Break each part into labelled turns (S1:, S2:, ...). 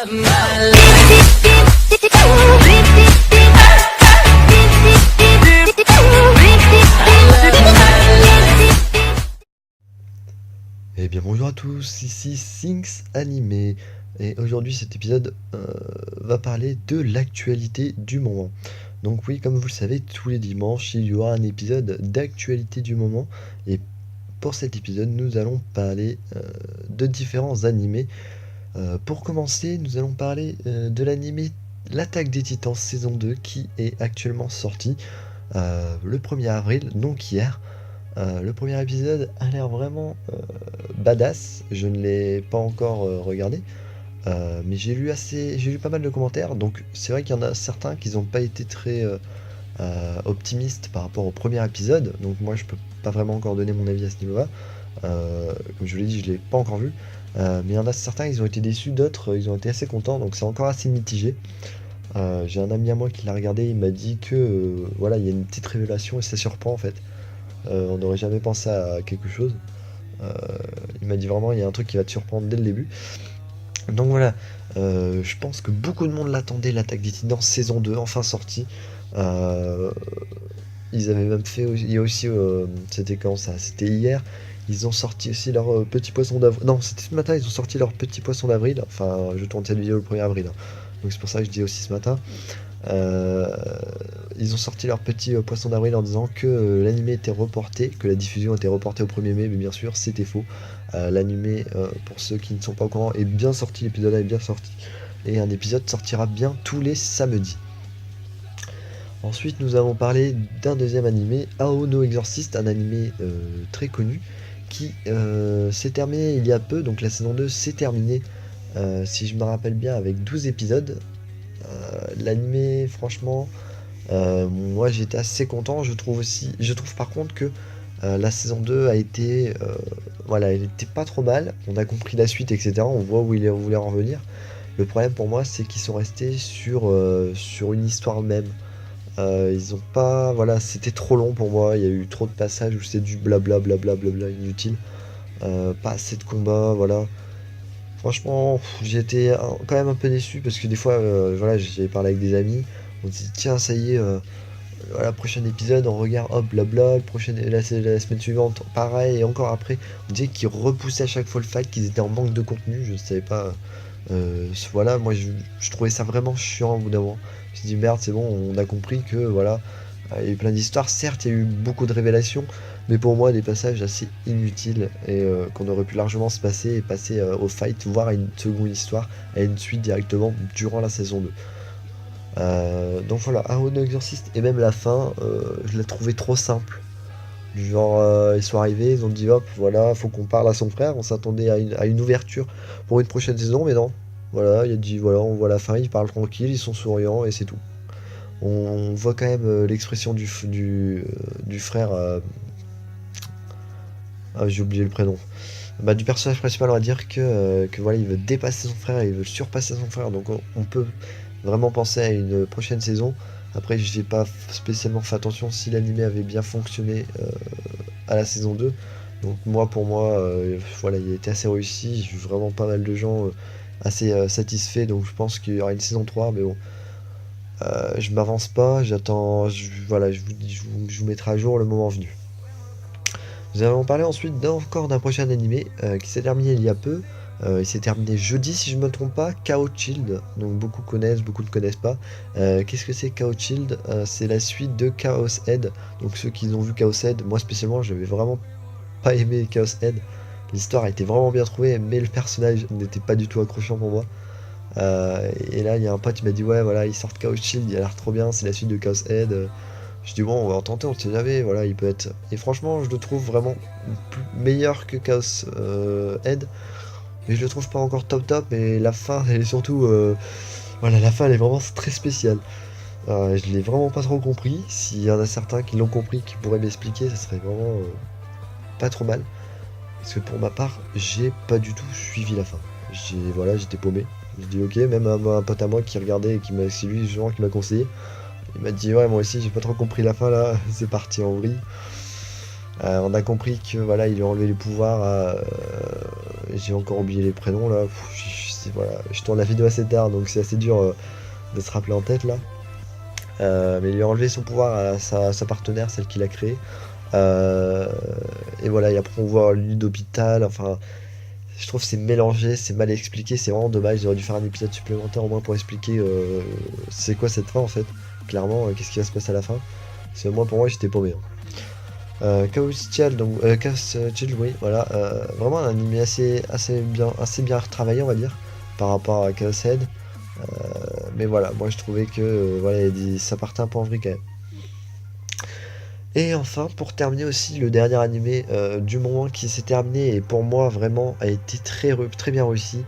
S1: Eh bien bonjour à tous, ici Sinks Animé et aujourd'hui cet épisode va parler de l'actualité du moment. Donc oui, comme vous le savez, tous les dimanches il y aura un épisode d'actualité du moment et pour cet épisode nous allons parler de différents animés. Pour commencer, nous allons parler de l'animé L'Attaque des Titans saison 2 qui est actuellement sorti le 1er avril, donc hier. Le premier épisode a l'air vraiment badass. Je ne l'ai pas encore regardé, mais j'ai lu pas mal de commentaires. Donc c'est vrai qu'il y en a certains qui n'ont pas été très optimistes par rapport au premier épisode. Donc moi je peux pas vraiment encore donner mon avis à ce niveau-là. Comme je vous l'ai dit, je l'ai pas encore vu. Mais il y en a certains, ils ont été déçus, d'autres, ils ont été assez contents. Donc c'est encore assez mitigé. J'ai un ami à moi qui l'a regardé, il m'a dit que voilà, il y a une petite révélation et ça surprend en fait. On n'aurait jamais pensé à quelque chose. Euh, il m'a dit vraiment, il y a un truc qui va te surprendre dès le début. Donc voilà, je pense que beaucoup de monde l'attendait, l'Attaque des Titans saison 2, enfin sortie. Euh, Ils avaient même fait, il y a aussi, c'était quand ça? C'était hier. Ils ont sorti aussi leur petit poisson d'avril. Non, c'était ce matin, ils ont sorti leur petit poisson d'avril. Enfin, je tourne cette vidéo le 1er avril, hein. Donc c'est pour ça que je dis aussi ce matin. Euh, Ils ont sorti leur petit poisson d'avril en disant que l'animé était reporté, que la diffusion était reportée au 1er mai, mais bien sûr c'était faux. L'animé, pour ceux qui ne sont pas au courant, est bien sorti, l'épisode est bien sorti. Et un épisode sortira bien tous les samedis. Ensuite nous avons parlé d'un deuxième animé, Ao no Exorcist, un animé très connu, qui s'est terminé il y a peu, donc la saison 2 s'est terminée, si je me rappelle bien, avec 12 épisodes. L'animé, franchement, moi j'étais assez content. Je trouve par contre que la saison 2 a été, voilà, elle était pas trop mal. On a compris la suite, etc. On voit où il voulait en revenir. Le problème pour moi, c'est qu'ils sont restés sur une histoire même. Ils ont pas, voilà, c'était trop long pour moi. Il y a eu trop de passages où c'est du blabla, blabla, blabla inutile. Pas assez de combats, voilà. Franchement, j'ai été quand même un peu déçu parce que des fois, voilà, j'ai parlé avec des amis. On dit tiens, ça y est, voilà, prochain épisode, on regarde, hop, blabla, la semaine suivante, pareil, et encore après, on disait qu'ils repoussaient à chaque fois le fight, qu'ils étaient en manque de contenu, je savais pas. Voilà, moi je trouvais ça vraiment chiant au bout d'un moment. Je me suis dit merde, c'est bon, on a compris que voilà, il y a eu plein d'histoires. Certes, il y a eu beaucoup de révélations, mais pour moi, des passages assez inutiles et qu'on aurait pu largement se passer et passer au fight, voire à une seconde histoire, à une suite directement durant la saison 2. Donc voilà, Ao no Exorcist et même la fin, je l'ai trouvé trop simple. Du genre, ils sont arrivés, ils ont dit hop, voilà, faut qu'on parle à son frère. On s'attendait à une ouverture pour une prochaine saison, mais non. Voilà, il a dit voilà, on voit la fin, ils parlent tranquille, ils sont souriants et c'est tout. On voit quand même l'expression du frère. Ah, j'ai oublié le prénom. Bah, du personnage principal, on va dire que voilà, il veut dépasser son frère, il veut surpasser son frère. Donc on peut vraiment penser à une prochaine saison. Après, j'ai pas spécialement fait attention si l'anime avait bien fonctionné à la saison 2. Donc moi, pour moi, voilà, il a été assez réussi. J'ai vu vraiment pas mal de gens assez satisfaits. Donc je pense qu'il y aura une saison 3. Mais bon, je m'avance pas. J'attends. Voilà, je vous mettrai à jour le moment venu. Nous allons parler ensuite encore d'un prochain animé qui s'est terminé il y a peu. Il s'est terminé jeudi si je ne me trompe pas, Chaos Shield. Donc beaucoup connaissent, beaucoup ne connaissent pas. Qu'est-ce que c'est Chaos Shield? C'est la suite de Chaos Head. Donc ceux qui ont vu Chaos Head, moi spécialement, j'avais vraiment pas aimé Chaos Head. L'histoire a été vraiment bien trouvée, mais le personnage n'était pas du tout accrochant pour moi. Et là, il y a un pote qui m'a dit ouais, voilà, ils sortent Chaos Shield, il a l'air trop bien, c'est la suite de Chaos Head. Je dis bon, on va en tenter, on sait jamais, voilà, il peut être. Et franchement, je le trouve vraiment meilleur que Chaos Head, mais je le trouve pas encore top top. Et la fin, elle est surtout, voilà, la fin, elle est vraiment très spéciale. Je l'ai vraiment pas trop compris. S'il y en a certains qui l'ont compris, qui pourraient m'expliquer, ça serait vraiment pas trop mal. Parce que pour ma part, j'ai pas du tout suivi la fin. Voilà, j'étais paumé. Je dis ok, même un pote à moi qui regardait et c'est lui justement qui m'a conseillé. Il m'a dit ouais, moi aussi j'ai pas trop compris la fin là, c'est parti en vrille. On a compris que voilà, il lui a enlevé les pouvoirs à, j'ai encore oublié les prénoms là. voilà, je tourne la vidéo assez tard, donc c'est assez dur de se rappeler en tête là. Mais il lui a enlevé son pouvoir à sa partenaire, celle qu'il a créée. Et voilà, et après on voit l'unité d'hôpital, enfin, je trouve que c'est mélangé, c'est mal expliqué, c'est vraiment dommage. J'aurais dû faire un épisode supplémentaire au moins pour expliquer c'est quoi cette fin en fait. Clairement, qu'est-ce qui va se passer à la fin. C'est au moins pour moi j'étais paumé. Chaos Child, donc Chaos Child, oui, voilà, vraiment un animé assez bien retravaillé on va dire par rapport à Chaos Head. Mais voilà, moi je trouvais que voilà, ça partait un peu en vrille quand même. Et enfin, pour terminer aussi, le dernier animé du moment qui s'est terminé et pour moi vraiment a été très bien réussi,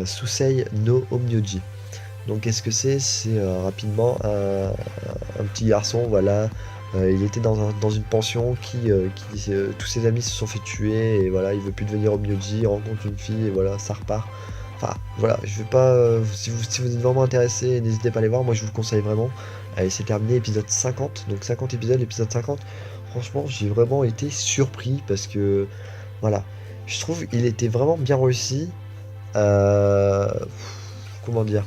S1: Susei no Omyoji. Donc qu'est-ce que c'est? C'est rapidement un petit garçon, voilà, il était dans une pension tous ses amis se sont fait tuer et voilà, il veut plus devenir Omyoji, il rencontre une fille et voilà, ça repart. Enfin voilà, je vais pas, si vous êtes vraiment intéressé, n'hésitez pas à aller voir, moi je vous le conseille vraiment. Allez, c'est terminé, épisode 50, donc 50 épisodes, épisode 50. Franchement, j'ai vraiment été surpris parce que voilà, je trouve il était vraiment bien réussi. Euh, Comment dire?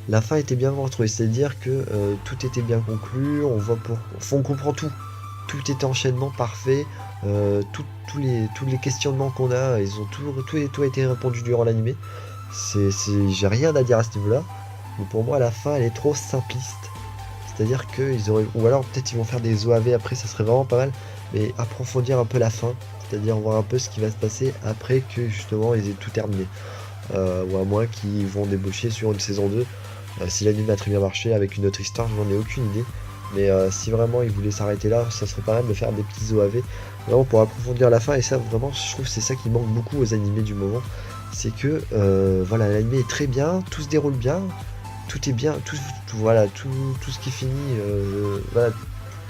S1: La fin était bien retrouvée, c'est-à-dire que tout était bien conclu, on comprend tout. Tout était enchaînement parfait, tous les questionnements qu'on a, ils ont tout a été répondu durant l'animé. J'ai rien à dire à ce niveau-là, mais pour moi la fin elle est trop simpliste. C'est-à-dire qu'ils auraient, ou alors peut-être ils vont faire des OAV après, ça serait vraiment pas mal, mais approfondir un peu la fin, c'est-à-dire voir un peu ce qui va se passer après que justement ils aient tout terminé. Ou à moins qu'ils vont débaucher sur une saison 2. Si l'anime a très bien marché avec une autre histoire, je n'en ai aucune idée. Mais si vraiment ils voulaient s'arrêter là, ça serait pas mal de faire des petits OAV vraiment pour approfondir la fin. Et ça, vraiment, je trouve que c'est ça qui manque beaucoup aux animés du moment. C'est que voilà, l'animé est très bien, tout se déroule bien, tout est bien, voilà, tout ce qui finit, voilà,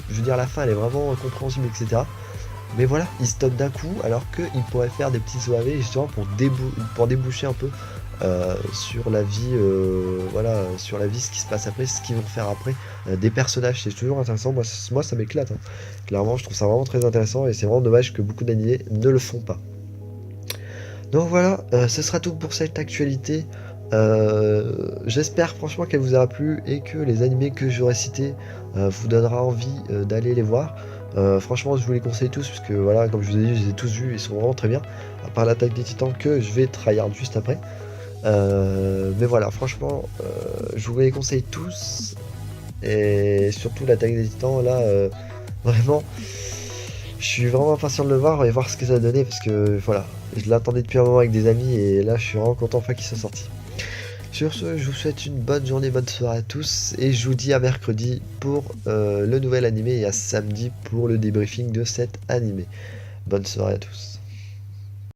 S1: je veux dire, la fin elle est vraiment compréhensible, etc. Mais voilà, il stoppe d'un coup alors qu'il pourrait faire des petits OAV justement pour déboucher un peu sur la vie, voilà, sur la vie, ce qui se passe après, ce qu'ils vont faire après, des personnages, c'est toujours intéressant. Moi ça m'éclate, hein. Clairement, je trouve ça vraiment très intéressant et c'est vraiment dommage que beaucoup d'animés ne le font pas. Donc voilà, ce sera tout pour cette actualité. J'espère franchement qu'elle vous aura plu et que les animés que j'aurai cités vous donnera envie d'aller les voir. Franchement, je vous les conseille tous parce que voilà, comme je vous ai dit, je les ai tous vus, ils sont vraiment très bien. À part l'attaque des titans que je vais tryhard juste après. Mais voilà, franchement, je vous les conseille tous. Et surtout l'attaque des titans, là, vraiment, je suis vraiment impatient de le voir et voir ce que ça va donner parce que voilà, je l'attendais depuis un moment avec des amis et là, je suis vraiment content enfin qu'ils soient sortis. Sur ce, je vous souhaite une bonne journée, bonne soirée à tous et je vous dis à mercredi pour le nouvel animé et à samedi pour le débriefing de cet animé. Bonne soirée à tous.